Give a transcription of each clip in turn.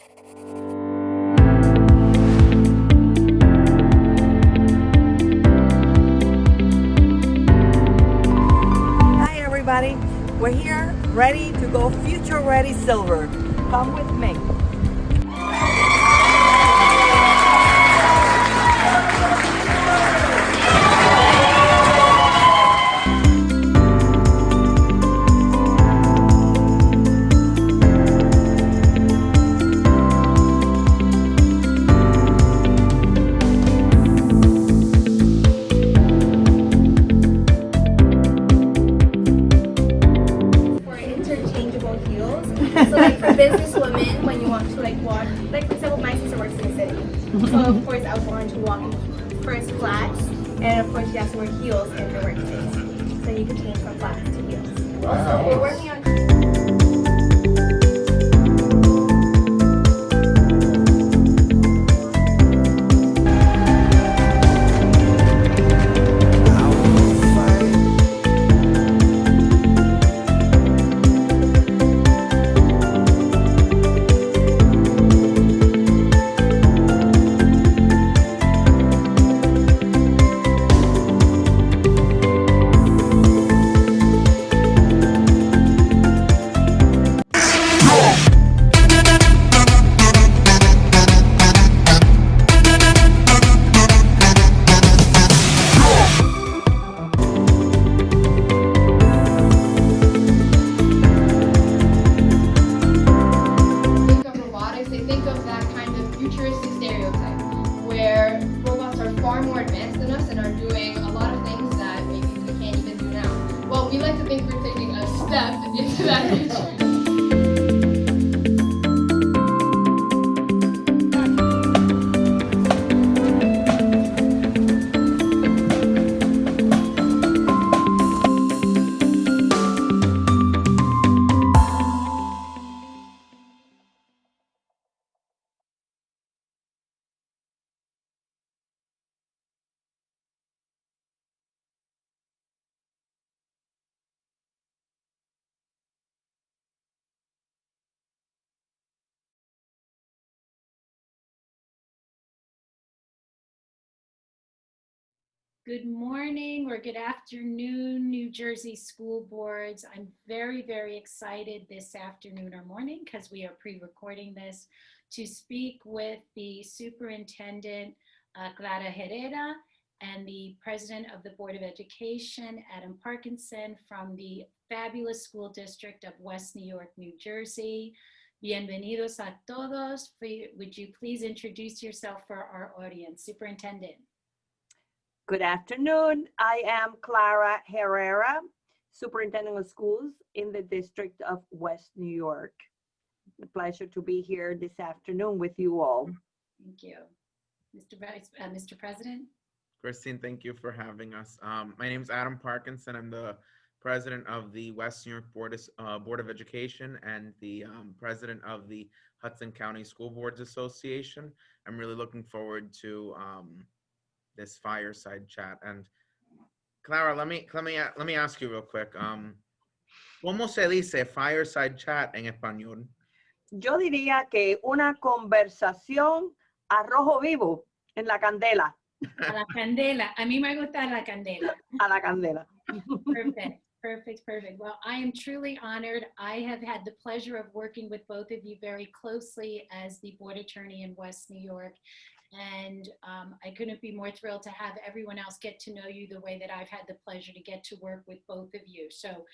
Hi everybody, we're here ready to go future ready silver. Come with me. For interchangeable heels. So like for business women, when you want to like walk, like for example, my sister works in the city. So of course I would want to walk in first flats, and of course you have to wear heels in your workspace. So you can change from flats to heels. So we're working on think of robotics, they think of that kind of futuristic stereotype where robots are far more advanced than us and are doing a lot of things that maybe we can't even do now. Well, we like to think we're taking a step into that future. Good morning or good afternoon, New Jersey school boards. I'm very, very excited this afternoon or morning because we are pre-recording this to speak with the Superintendent, Clara Herrera, and the President of the Board of Education, Adam Parkinson, from the fabulous school district of West New York, New Jersey. Bienvenidos a todos. Would you please introduce yourself for our audience? Superintendent. Good afternoon. I am Clara Herrera, Superintendent of Schools in the District of West New York. A pleasure to be here this afternoon with you all. Thank you. Mr. President? Christine, thank you for having us. My name is Adam Parkinson. I'm the president of the West New York Board of Education and the president of the Hudson County School Boards Association. I'm really looking forward to this fireside chat. And Clara, let me ask you real quick. ¿Cómo se dice fireside chat en español? Yo diría que una conversación a rojo vivo en la candela. A la candela. A mí me gusta la candela. A la candela. Perfect, perfect, perfect. Well, I am truly honored. I have had the pleasure of working with both of you very closely as the board attorney in West New York. And I couldn't be more thrilled to have everyone else get to know you the way that I've had the pleasure to get to work with both of you. So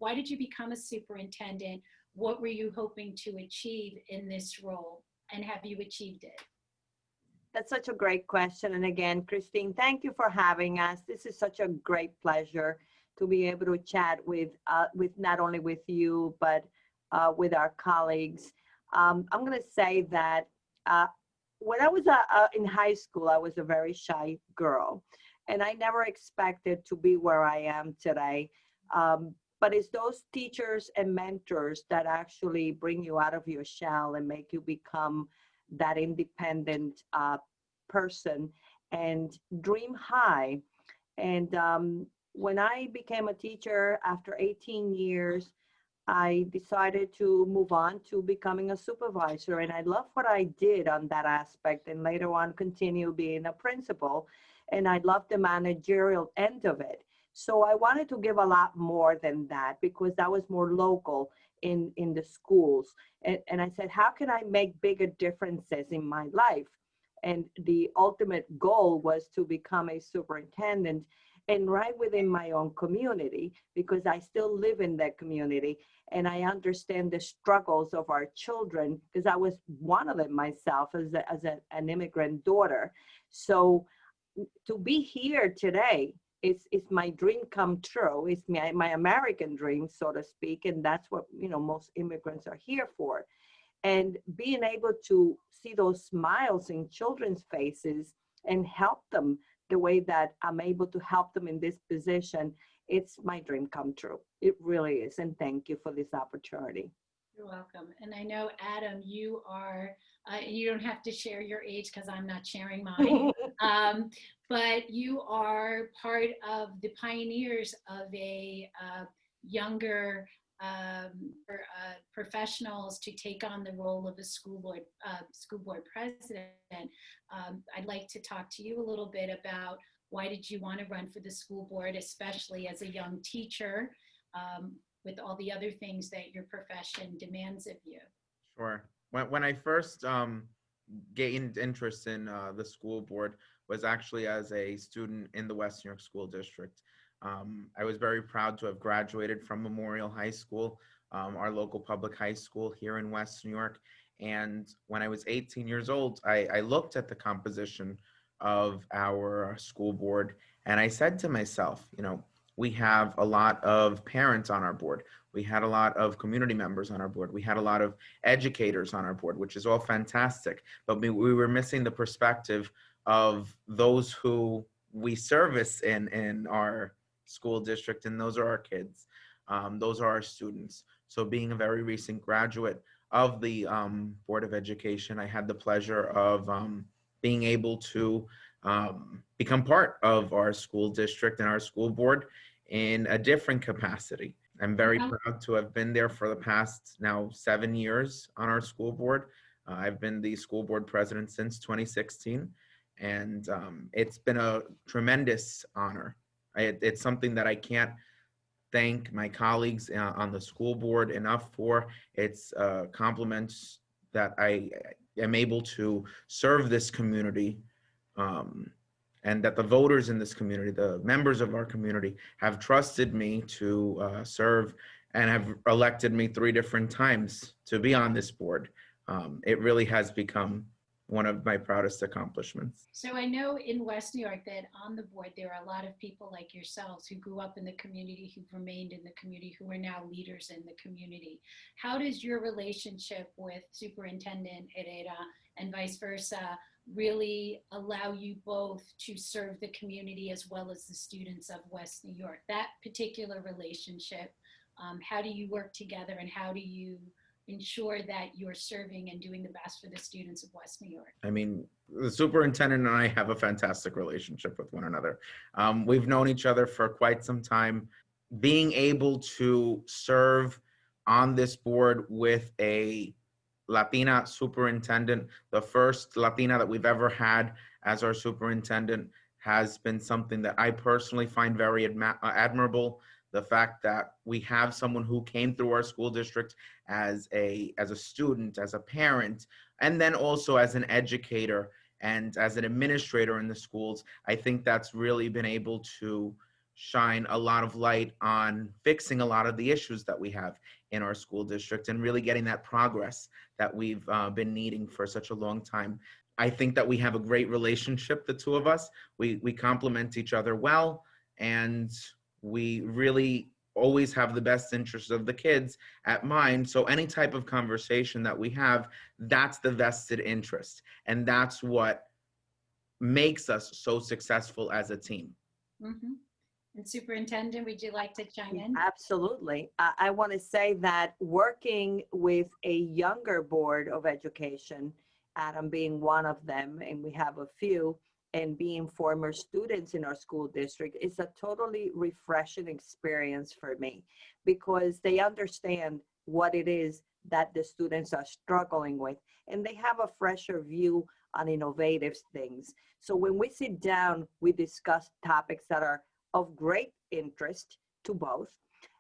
why did you become a superintendent? What were you hoping to achieve in this role? And have you achieved it? That's such a great question. And again, Christine, thank you for having us. This is such a great pleasure to be able to chat with not only with you, but with our colleagues. I'm going to say that when I was in high school, I was a very shy girl, and I never expected to be where I am today. But it's those teachers and mentors that actually bring you out of your shell and make you become that independent person and dream high. And when I became a teacher after 18 years, I decided to move on to becoming a supervisor. And I love what I did on that aspect, and later on continue being a principal. And I love the managerial end of it. So I wanted to give a lot more than that because that was more local in the schools. And I said, how can I make bigger differences in my life? And the ultimate goal was to become a superintendent and right within my own community, because I still live in that community and I understand the struggles of our children, because I was one of them myself an immigrant daughter. So to be here today, it's my dream come true. It's my American dream, so to speak, and that's what most immigrants are here for. And being able to see those smiles in children's faces and help them the way that I'm able to help them in this position, it's my dream come true. It really is. And thank you for this opportunity. You're welcome. And I know, Adam, you are, you don't have to share your age because I'm not sharing mine, but you are part of the pioneers of a younger professionals to take on the role of a school board president. I'd like to talk to you a little bit about why did you want to run for the school board, especially as a young teacher, with all the other things that your profession demands of you. Sure. When I first gained interest in the school board was actually as a student in the West New York School District. I was very proud to have graduated from Memorial High School, our local public high school here in West New York. And when I was 18 years old, I looked at the composition of our school board and I said to myself, we have a lot of parents on our board. We had a lot of community members on our board. We had a lot of educators on our board, which is all fantastic. But we were missing the perspective of those who we service in our school district, and those are our kids. Those are our students. So being a very recent graduate of the Board of Education, I had the pleasure of being able to become part of our school district and our school board in a different capacity. I'm very proud to have been there for the past now 7 years on our school board. I've been the school board president since 2016, and it's been a tremendous honor. It's something that I can't thank my colleagues on the school board enough for. It's compliments that I am able to serve this community, and that the voters in this community, the members of our community, have trusted me to serve and have elected me 3 different times to be on this board. It really has become one of my proudest accomplishments. So I know in West New York that on the board, there are a lot of people like yourselves who grew up in the community, who've remained in the community, who are now leaders in the community. How does your relationship with Superintendent Herrera and vice versa really allow you both to serve the community as well as the students of West New York? That particular relationship, how do you work together and how do you ensure that you're serving and doing the best for the students of West New York? I mean, the superintendent and I have a fantastic relationship with one another. We've known each other for quite some time. Being able to serve on this board with a Latina superintendent, the first Latina that we've ever had as our superintendent, has been something that I personally find very admirable. The fact that we have someone who came through our school district as a student, as a parent, and then also as an educator and as an administrator in the schools, I think that's really been able to shine a lot of light on fixing a lot of the issues that we have in our school district and really getting that progress that we've been needing for such a long time. I think that we have a great relationship, the two of us. We complement each other well, and we really always have the best interests of the kids at mind. So any type of conversation that we have, that's the vested interest. And that's what makes us so successful as a team. Mm-hmm. And Superintendent, would you like to chime in? Absolutely. I want to say that working with a younger Board of Education, Adam being one of them, and we have a few, and being former students in our school district, is a totally refreshing experience for me because they understand what it is that the students are struggling with, and they have a fresher view on innovative things. So when we sit down, we discuss topics that are of great interest to both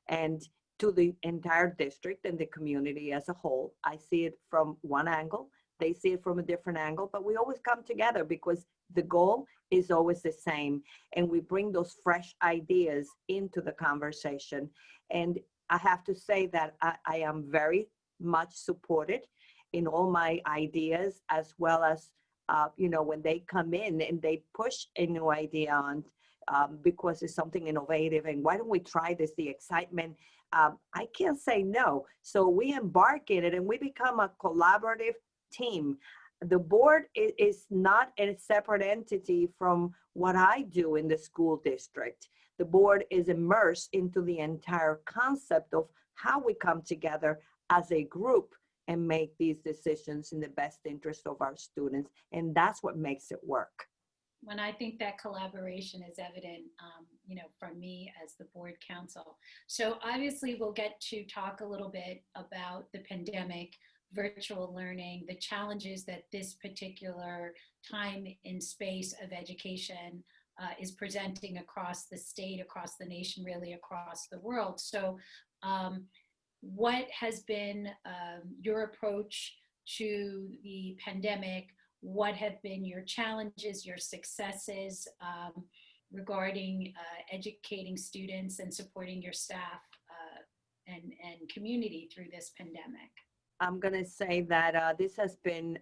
and to the entire district and the community as a whole. I see it from one angle, they see it from a different angle, but we always come together because the goal is always the same. And we bring those fresh ideas into the conversation. And I have to say that I am very much supported in all my ideas, as well as, when they come in and they push a new idea on because it's something innovative and why don't we try this, the excitement, I can't say no. So we embark in it and we become a collaborative team. The board is not a separate entity from what I do in the school district. The board is immersed into the entire concept of how we come together as a group and make these decisions in the best interest of our students. And that's what makes it work. When I think that collaboration is evident, from me as the board counsel. So obviously we'll get to talk a little bit about the pandemic, virtual learning, the challenges that this particular time in space of education is presenting across the state, across the nation, really across the world. So what has been your approach to the pandemic? What have been your challenges, your successes regarding educating students and supporting your staff and community through this pandemic? I'm going to say that this has been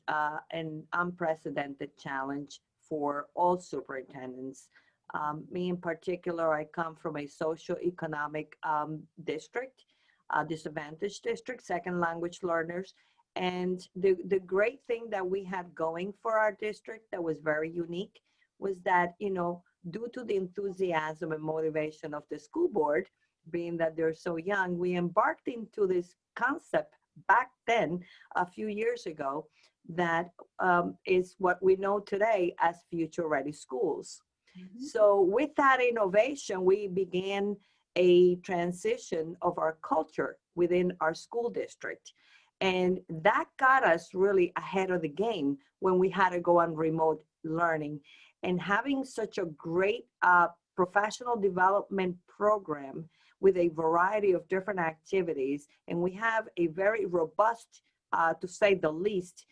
an unprecedented challenge for all superintendents. Me in particular, I come from a socioeconomic district, disadvantaged district, second language learners. And the great thing that we had going for our district that was very unique was that, due to the enthusiasm and motivation of the school board, being that they're so young, we embarked into this concept back then, a few years ago, that is what we know today as future ready schools. Mm-hmm. So with that innovation, we began a transition of our culture within our school district. And that got us really ahead of the game when we had to go on remote learning. And having such a great professional development program with a variety of different activities, and we have a very robust, to say the least,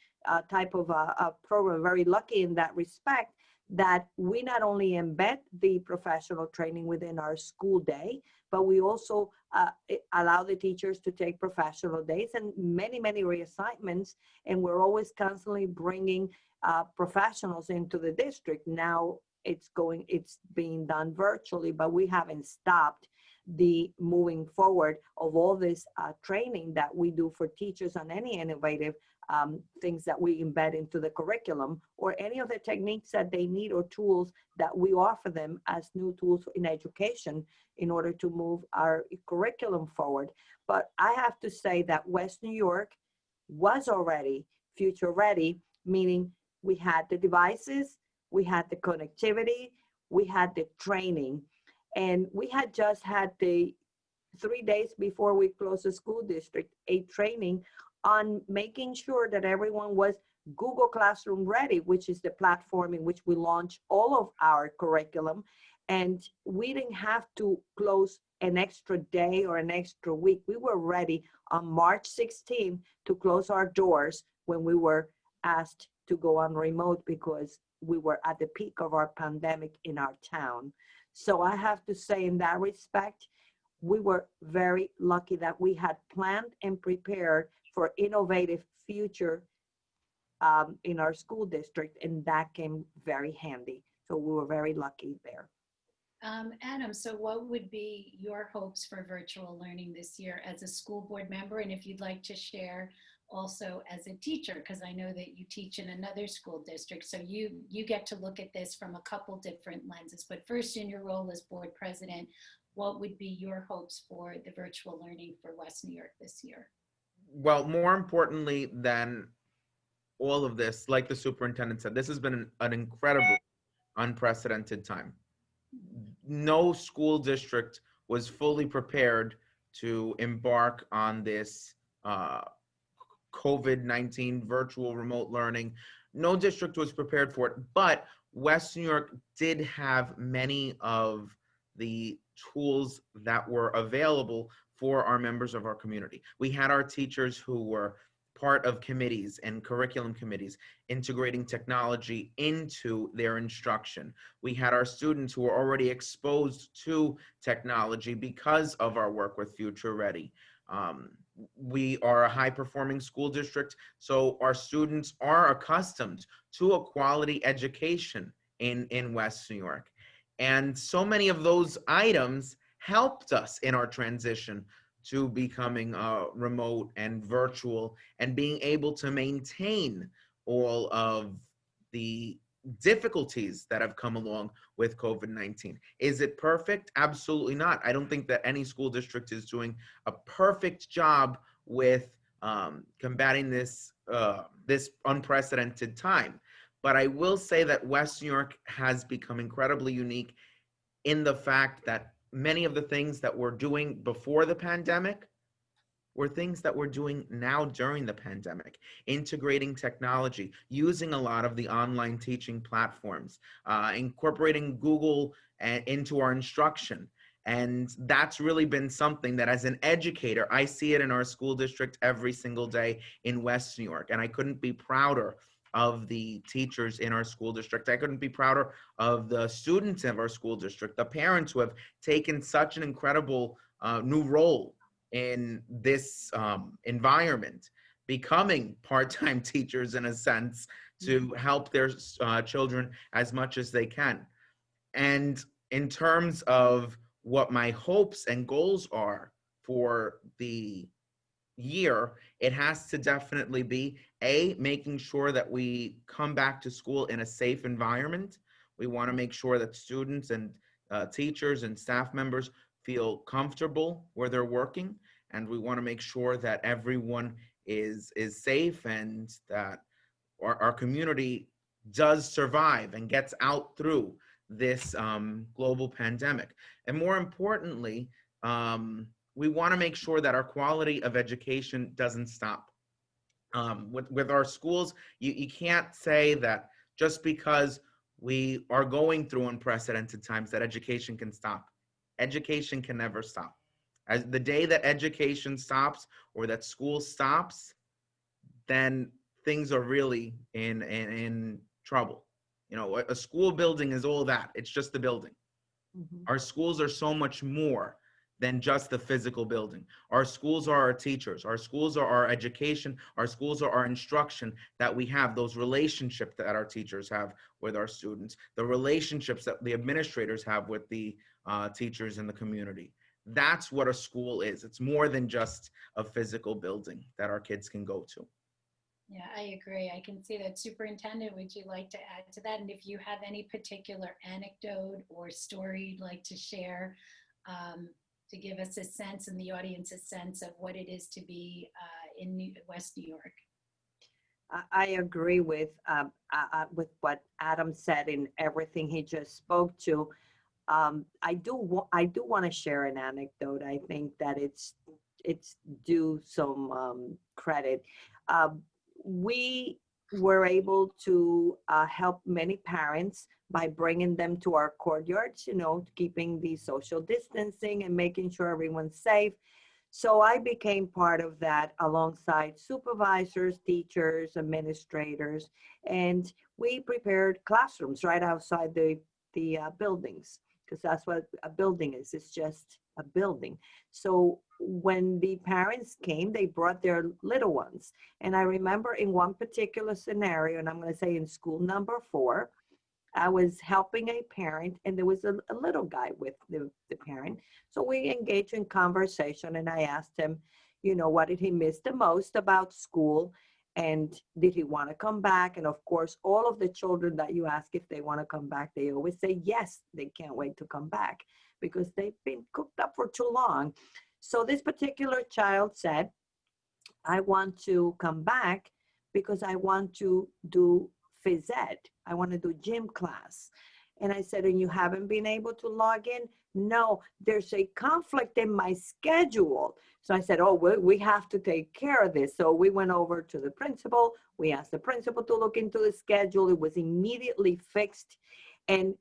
type of a program, very lucky in that respect, that we not only embed the professional training within our school day, but we also allow the teachers to take professional days and many, many reassignments. And we're always constantly bringing professionals into the district. Now it's being done virtually, but we haven't stopped the moving forward of all this training that we do for teachers on any innovative things that we embed into the curriculum, or any of the techniques that they need or tools that we offer them as new tools in education in order to move our curriculum forward. But I have to say that West New York was already future ready, meaning we had the devices, we had the connectivity, we had the training, and we had just had the 3 days before we closed the school district, a training on making sure that everyone was Google Classroom ready, which is the platform in which we launch all of our curriculum. And we didn't have to close an extra day or an extra week. We were ready on March 16th to close our doors when we were asked to go on remote because we were at the peak of our pandemic in our town. So I have to say, in that respect, we were very lucky that we had planned and prepared for innovative future in our school district, and that came very handy. So we were very lucky there. Adam, so what would be your hopes for virtual learning this year as a school board member? And if you'd like to share also as a teacher, because I know that you teach in another school district, so you get to look at this from a couple different lenses. But first, in your role as board president, what would be your hopes for the virtual learning for West New York this year? Well, more importantly than all of this, like the superintendent said, this has been an incredible unprecedented time. No school district was fully prepared to embark on this COVID-19 virtual remote learning. No district was prepared for it, but West New York did have many of the tools that were available for our members of our community. We had our teachers who were part of committees and curriculum committees integrating technology into their instruction. We had our students who were already exposed to technology because of our work with Future Ready. We are a high performing school district, so our students are accustomed to a quality education in West New York. And so many of those items helped us in our transition to becoming remote and virtual and being able to maintain all of the difficulties that have come along with COVID-19. Is it perfect? Absolutely not. I don't think that any school district is doing a perfect job with combating this this unprecedented time. But I will say that West New York has become incredibly unique in the fact that many of the things that we're doing before the pandemic were things that we're doing now during the pandemic, integrating technology, using a lot of the online teaching platforms, incorporating Google into our instruction. And that's really been something that as an educator, I see it in our school district every single day in West New York. And I couldn't be prouder of the teachers in our school district. I couldn't be prouder of the students of our school district, the parents who have taken such an incredible new role in this environment, becoming part-time teachers in a sense to help their children as much as they can. And in terms of what my hopes and goals are for the year, it has to definitely be making sure that we come back to school in a safe environment. We want to make sure that students and teachers and staff members feel comfortable where they're working, and we want to make sure that everyone is safe and that our community does survive and gets out through this global pandemic. And more importantly, we want to make sure that our quality of education doesn't stop. With our schools, you can't say that just because we are going through unprecedented times that education can stop. Education can never stop. As the day that education stops or that school stops, then things are really in trouble. You know, a school building is all that. It's just the building. Mhm. Our schools are so much more than just the physical building. Our schools are our teachers. Our schools are our education. Our schools are our instruction that we have, those relationships that our teachers have with our students, the relationships that the administrators have with the teachers in the community. That's what a school is. It's more than just a physical building that our kids can go to. Yeah, I agree. I can see that. Superintendent, would you like to add to that? And if you have any particular anecdote or story you'd like to share to give us a sense and the audience a sense of what it is to be in West New York. I agree with what Adam said in everything he just spoke to. I do want to share an anecdote. I think that it's due some credit. We were able to help many parents by bringing them to our courtyards, you know, keeping the social distancing and making sure everyone's safe. So I became part of that alongside supervisors, teachers, administrators, and we prepared classrooms right outside the buildings, because that's what a building is. It's just a building. So when the parents came, they brought their little ones. And I remember in one particular scenario, and I'm going to say in school number 4, I was helping a parent, and there was a little guy with the parent. So we engaged in conversation, and I asked him, you know, what did he miss the most about school? And did he want to come back? And of course, all of the children that you ask if they want to come back, they always say yes, they can't wait to come back because they've been cooped up for too long. So this particular child said, I want to come back because I want to do phys ed. I want to do gym class. And I said, and you haven't been able to log in? No, there's a conflict in my schedule. So I said, oh, we have to take care of this. So we went over to the principal. We asked the principal to look into the schedule. It was immediately fixed. And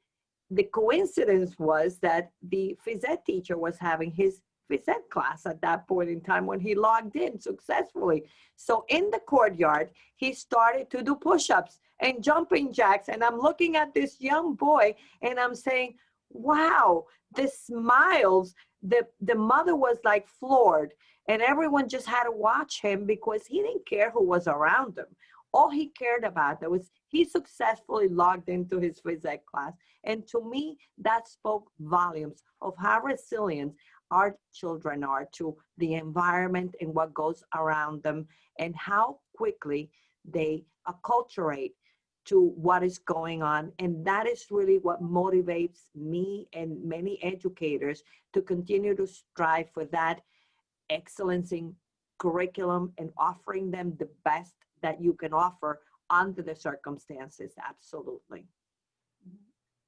the coincidence was that the phys ed teacher was having his phys ed class at that point in time when he logged in successfully. So in the courtyard, he started to do push-ups and jumping jacks. And I'm looking at this young boy and I'm saying, wow, the smiles, the mother was like floored, and everyone just had to watch him because he didn't care who was around him. All he cared about was he successfully logged into his phys ed class. And to me, that spoke volumes of how resilient our children are to the environment and what goes around them, and how quickly they acculturate to what is going on. And that is really what motivates me and many educators to continue to strive for that excellence in curriculum and offering them the best that you can offer under the circumstances. Absolutely.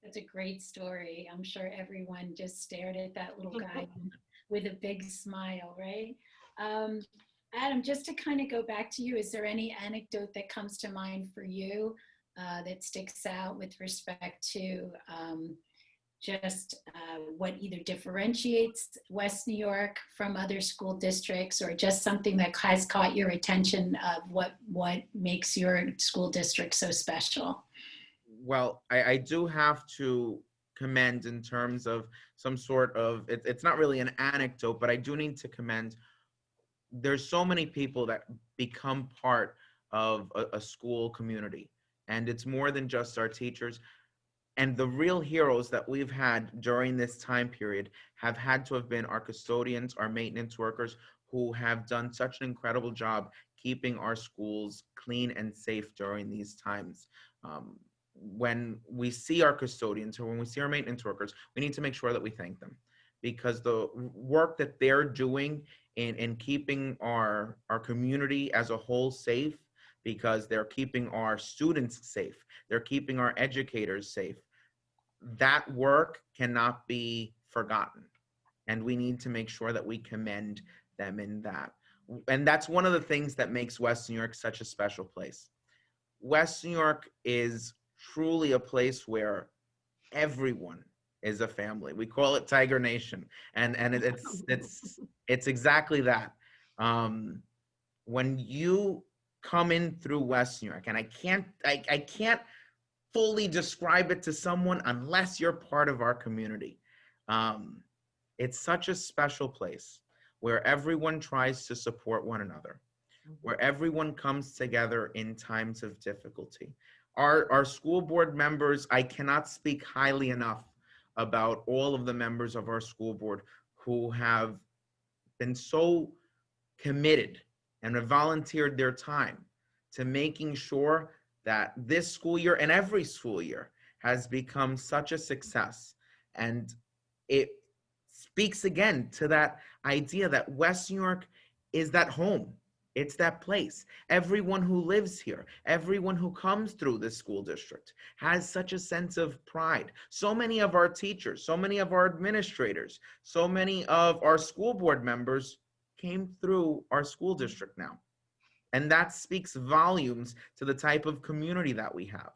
That's a great story. I'm sure everyone just stared at that little guy with a big smile, right? Adam, just to kind of go back to you, is there any anecdote that comes to mind for you that sticks out with respect to what either differentiates West New York from other school districts, or just something that has caught your attention of what makes your school district so special? Well, I do have to commend in terms of some sort of, it's not really an anecdote, but I do need to commend. There's so many people that become part of a school community, and it's more than just our teachers. And the real heroes that we've had during this time period have had to have been our custodians, our maintenance workers, who have done such an incredible job keeping our schools clean and safe during these times. When we see our custodians or when we see our maintenance workers, we need to make sure that we thank them, because the work that they're doing in keeping our community as a whole safe, because they're keeping our students safe, they're keeping our educators safe, that work cannot be forgotten. And we need to make sure that we commend them in that. And that's one of the things that makes West New York such a special place. West New York is truly a place where everyone is a family. We call it Tiger Nation, and it's exactly that. When you come in through West New York, and I can't fully describe it to someone unless you're part of our community. It's such a special place where everyone tries to support one another, where everyone comes together in times of difficulty. Our school board members, I cannot speak highly enough about all of the members of our school board who have been so committed and have volunteered their time to making sure that this school year and every school year has become such a success. And it speaks again to that idea that West New York is that home. It's that place. Everyone who lives here, everyone who comes through this school district has such a sense of pride. So many of our teachers, so many of our administrators, so many of our school board members came through our school district now. And that speaks volumes to the type of community that we have.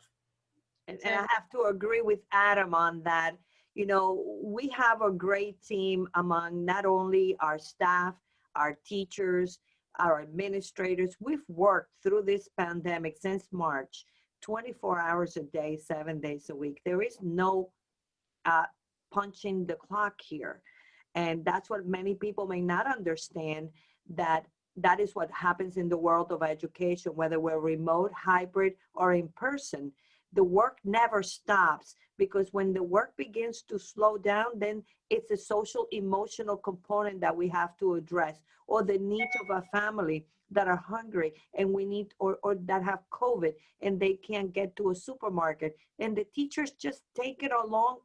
And I have to agree with Adam on that. You know, we have a great team among not only our staff, our teachers, our administrators. We've worked through this pandemic since March, 24 hours a day, 7 days a week. There is no punching the clock here. And that's what many people may not understand, that is what happens in the world of education, whether we're remote, hybrid, or in person. The work never stops, because when the work begins to slow down, then it's a social emotional component that we have to address, or the needs of a family that are hungry and we need, or that have COVID and they can't get to a supermarket, and the teachers just take it along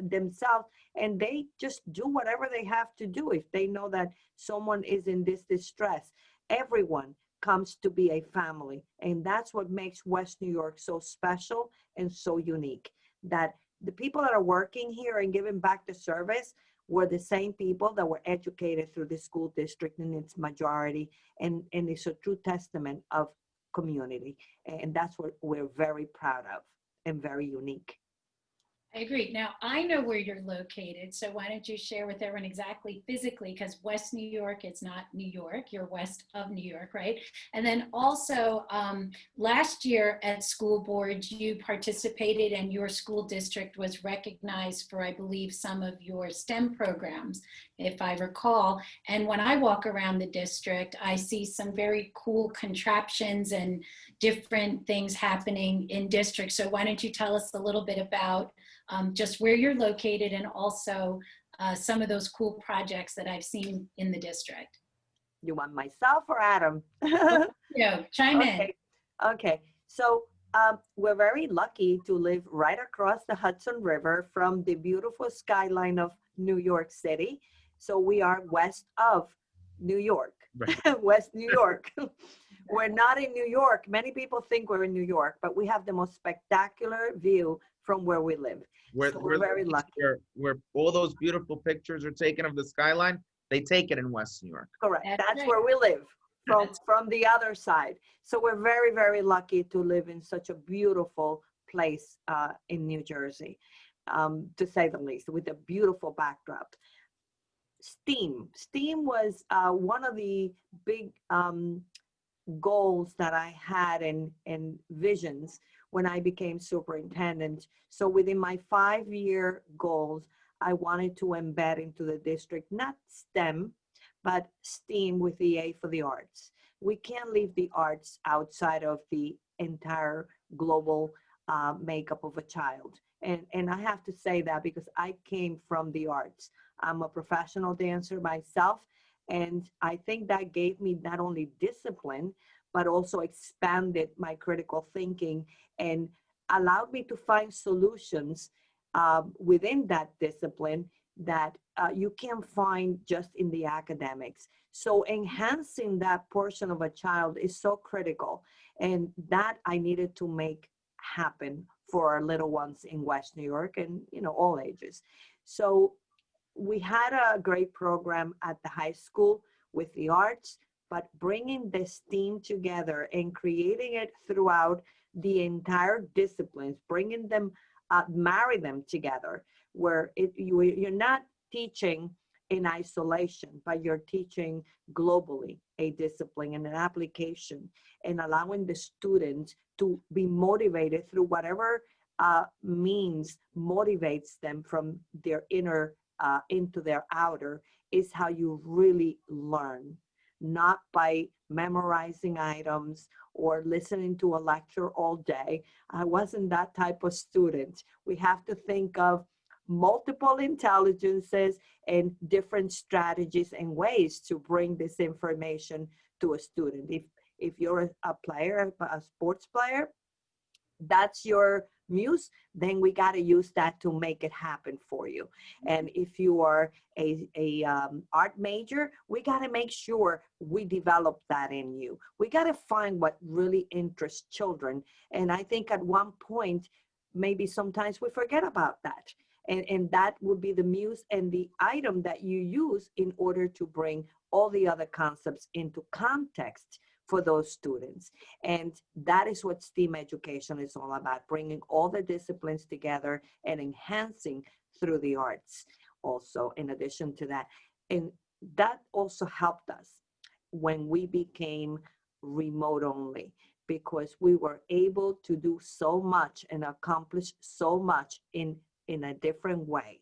themselves, and they just do whatever they have to do if they know that someone is in this distress. Everyone comes to be a family, and that's what makes West New York so special and so unique, that the people that are working here and giving back the service were the same people that were educated through the school district in its majority. And it's a true testament of community. And that's what we're very proud of and very unique. I agree. Now, I know where you're located, so why don't you share with everyone exactly physically, because West New York, it's not New York, you're west of New York, right? And then also, last year at school board, you participated and your school district was recognized for, I believe, some of your STEM programs, if I recall. And when I walk around the district, I see some very cool contraptions and different things happening in district. So why don't you tell us a little bit about just where you're located and also some of those cool projects that I've seen in the district. You want myself or Adam? Yeah, chime in. Okay. So we're very lucky to live right across the Hudson River from the beautiful skyline of New York City. So we are west of New York, right. West New York. We're not in New York. Many people think we're in New York, but we have the most spectacular view from where we live. We're very lucky. Where all those beautiful pictures are taken of the skyline, they take it in West New York. Correct. That's where we live, from the other side. So we're very, very lucky to live in such a beautiful place in New Jersey, to say the least, with a beautiful backdrop. STEAM was one of the big goals that I had and visions when I became superintendent. So within my 5-year goals, I wanted to embed into the district, not STEM, but STEAM with the A for the arts. We can't leave the arts outside of the entire global makeup of a child. And I have to say that because I came from the arts. I'm a professional dancer myself, and I think that gave me not only discipline, but also expanded my critical thinking and allowed me to find solutions within that discipline that you can't find just in the academics. So enhancing that portion of a child is so critical, and that I needed to make happen for our little ones in West New York and, you know, all ages. So we had a great program at the high school with the arts, but bringing this team together and creating it throughout the entire disciplines, bringing them, marry them together, where you're not teaching in isolation, but you're teaching globally a discipline and an application, and allowing the students to be motivated through whatever means motivates them from their inner into their outer, is how you really learn, not by memorizing items or listening to a lecture all day. I wasn't that type of student. We have to think of multiple intelligences and different strategies and ways to bring this information to a student. If you're a player, a sports player, that's your muse, then we got to use that to make it happen for you. And if you are a art major, we got to make sure we develop that in you. We got to find what really interests children. And I think at one point, maybe sometimes we forget about that. And that would be the muse and the item that you use in order to bring all the other concepts into context for those students. And that is what STEAM education is all about, bringing all the disciplines together and enhancing through the arts also in addition to that. And that also helped us when we became remote only, because we were able to do so much and accomplish so much in a different way.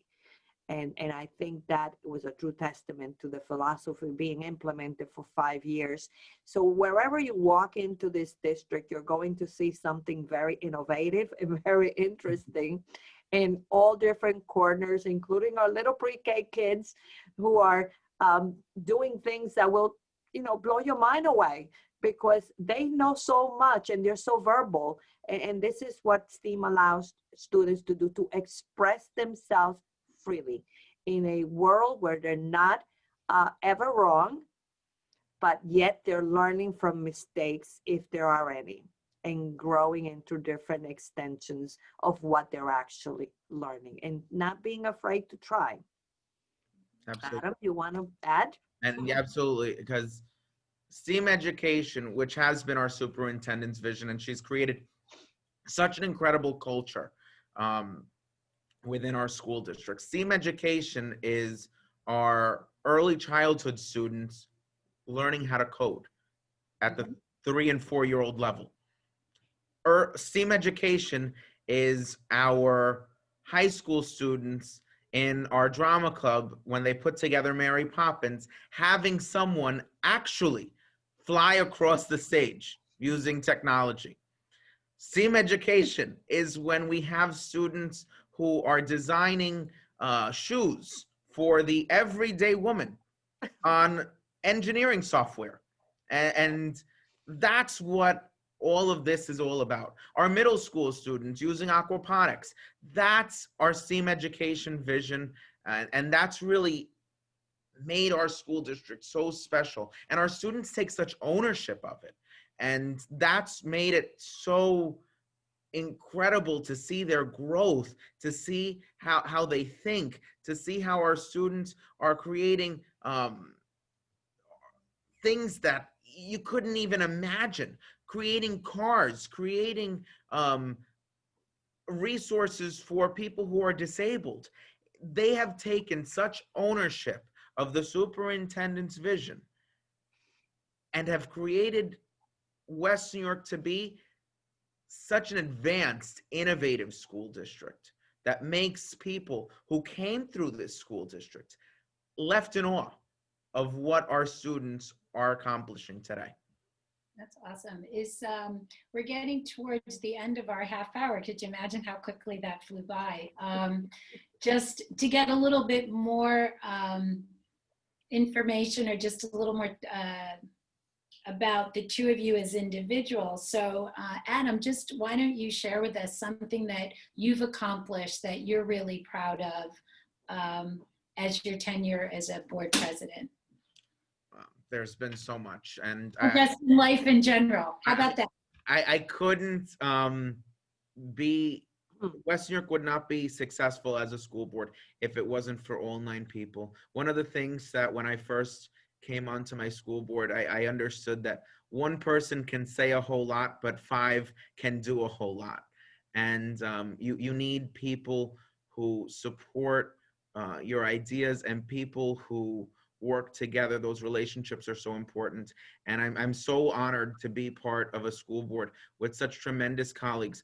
And I think that was a true testament to the philosophy being implemented for 5 years. So wherever you walk into this district, you're going to see something very innovative and very interesting in all different corners, including our little pre-K kids who are doing things that will, you know, blow your mind away, because they know so much and they're so verbal. And this is what STEAM allows students to do, to express themselves freely in a world where they're not ever wrong, but yet they're learning from mistakes if there are any. and growing into different extensions of what they're actually learning and not being afraid to try. Absolutely. Adam, you want to add? And yeah, absolutely, because STEAM education, which has been our superintendent's vision, and she's created such an incredible culture within our school district. STEAM education is our early childhood students learning how to code at the 3 and 4-year-old level. STEAM education is our high school students in our drama club when they put together Mary Poppins, having someone actually fly across the stage using technology. STEAM education is when we have students who are designing shoes for the everyday woman on engineering software. And that's what all of this is all about. Our middle school students using aquaponics, that's our STEAM education vision. And that's really made our school district so special. And our students take such ownership of it. And that's made it so incredible to see their growth, to see how they think, to see how our students are creating things that you couldn't even imagine, creating cars, creating resources for people who are disabled. They have taken such ownership of the superintendent's vision and have created West New York to be such an advanced, innovative school district that makes people who came through this school district left in awe of what our students are accomplishing today. That's awesome. We're getting towards the end of our half hour. Could you imagine how quickly that flew by? Just to get a little bit more information, or just a little more about the two of you as individuals. So Adam, just why don't you share with us something that you've accomplished that you're really proud of as your tenure as a board president? There's been so much, and just in life in general. How about that? I couldn't West New York would not be successful as a school board if it wasn't for all 9 people. One of the things that when I first came onto my school board, I understood that one person can say a whole lot, but 5 can do a whole lot. And you need people who support your ideas and people who work together. Those relationships are so important. And I'm so honored to be part of a school board with such tremendous colleagues.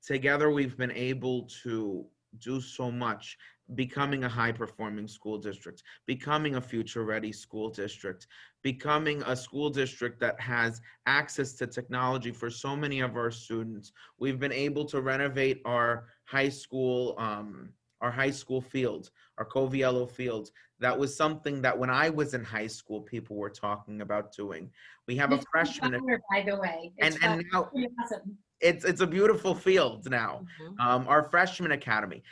Together, we've been able to do so much, becoming a high-performing school district, becoming a future-ready school district, becoming a school district that has access to technology for so many of our students. We've been able to renovate our high school field, our Coviello field. That was something that when I was in high school, people were talking about doing. We have a freshman, by the way, and now awesome. it's a beautiful field now. Our freshman academy.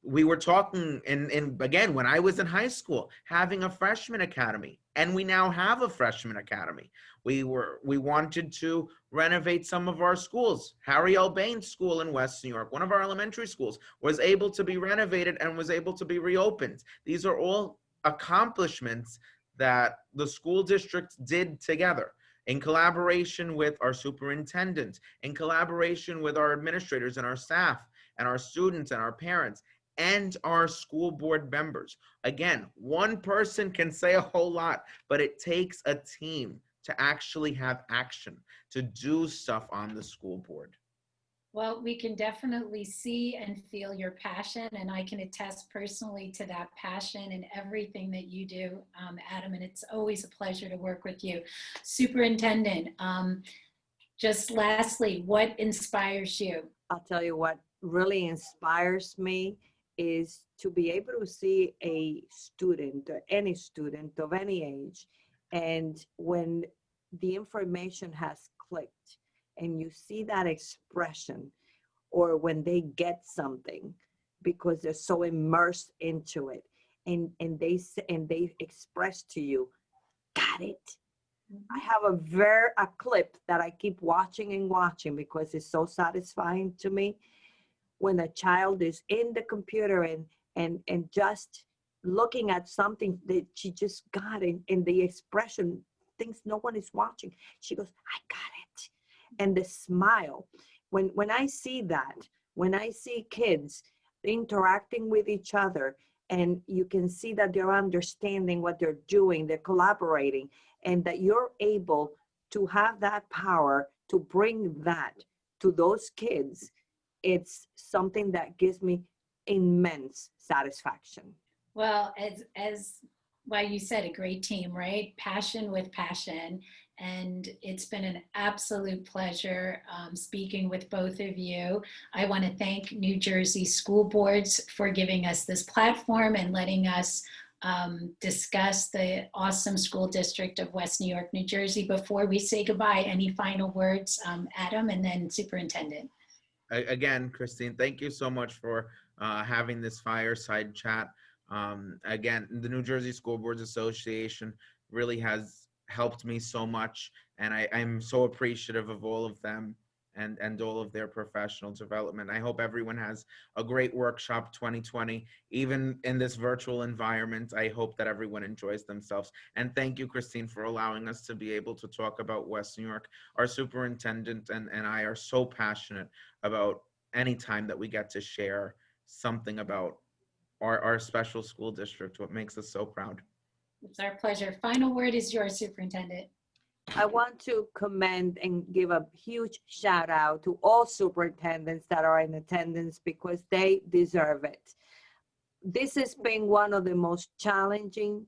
We were talking, and again, when I was in high school, having a freshman academy, and we now have a freshman academy. We wanted to renovate some of our schools. Harry L. Bain School in West New York, one of our elementary schools, was able to be renovated and was able to be reopened. These are all accomplishments that the school district did together in collaboration with our superintendent, in collaboration with our administrators and our staff and our students and our parents and our school board members. Again, one person can say a whole lot, but it takes a team to actually have action, to do stuff on the school board. Well, we can definitely see and feel your passion, and I can attest personally to that passion and everything that you do, Adam, and it's always a pleasure to work with you. Superintendent, just lastly, what inspires you? I'll tell you what really inspires me is to be able to see a student, any student of any age, and when the information has clicked and you see that expression, or when they get something because they're so immersed into it, and they express to you, got it, I have a clip that I keep watching and watching because it's so satisfying to me when a child is in the computer and just looking at something that she just got in the expression, thinks no one is watching. She goes, I got it. And the smile. When I see that, when I see kids interacting with each other, and you can see that they're understanding what they're doing, they're collaborating, and that you're able to have that power to bring that to those kids, it's something that gives me immense satisfaction. Well, well, you said, a great team, right? Passion with passion. And it's been an absolute pleasure speaking with both of you. I want to thank New Jersey school boards for giving us this platform and letting us discuss the awesome school district of West New York, New Jersey. Before we say goodbye, any final words, Adam, and then Superintendent? Again, Christine, thank you so much for having this fireside chat. Again, the New Jersey School Boards Association really has helped me so much, and I'm so appreciative of all of them and all of their professional development. I hope everyone has a great workshop 2020. Even in this virtual environment, I hope that everyone enjoys themselves. And thank you, Christine, for allowing us to be able to talk about West New York. Our superintendent and I are so passionate about any time that we get to share something about our special school district, what makes us so proud. It's our pleasure. Final word is yours, Superintendent. I want to commend and give a huge shout out to all superintendents that are in attendance because they deserve it. This has been one of the most challenging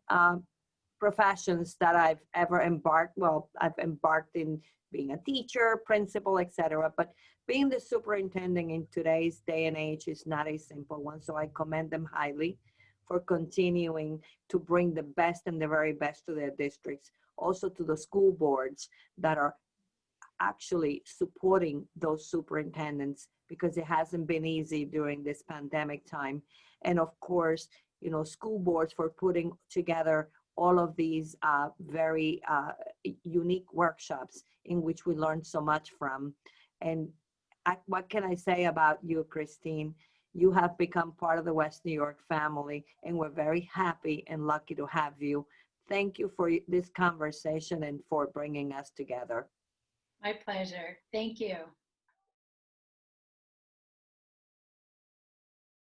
professions that I've ever embarked. Well, I've embarked in being a teacher, principal, etc. But being the superintendent in today's day and age is not a simple one. So I commend them highly for continuing to bring the best and the very best to their districts. Also to the school boards that are actually supporting those superintendents because it hasn't been easy during this pandemic time. And of course, you know, school boards for putting together all of these very unique workshops in which we learned so much from. And what can I say about you, Christine? You have become part of the West New York family, and we're very happy and lucky to have you. Thank you for this conversation and for bringing us together. My pleasure. Thank you.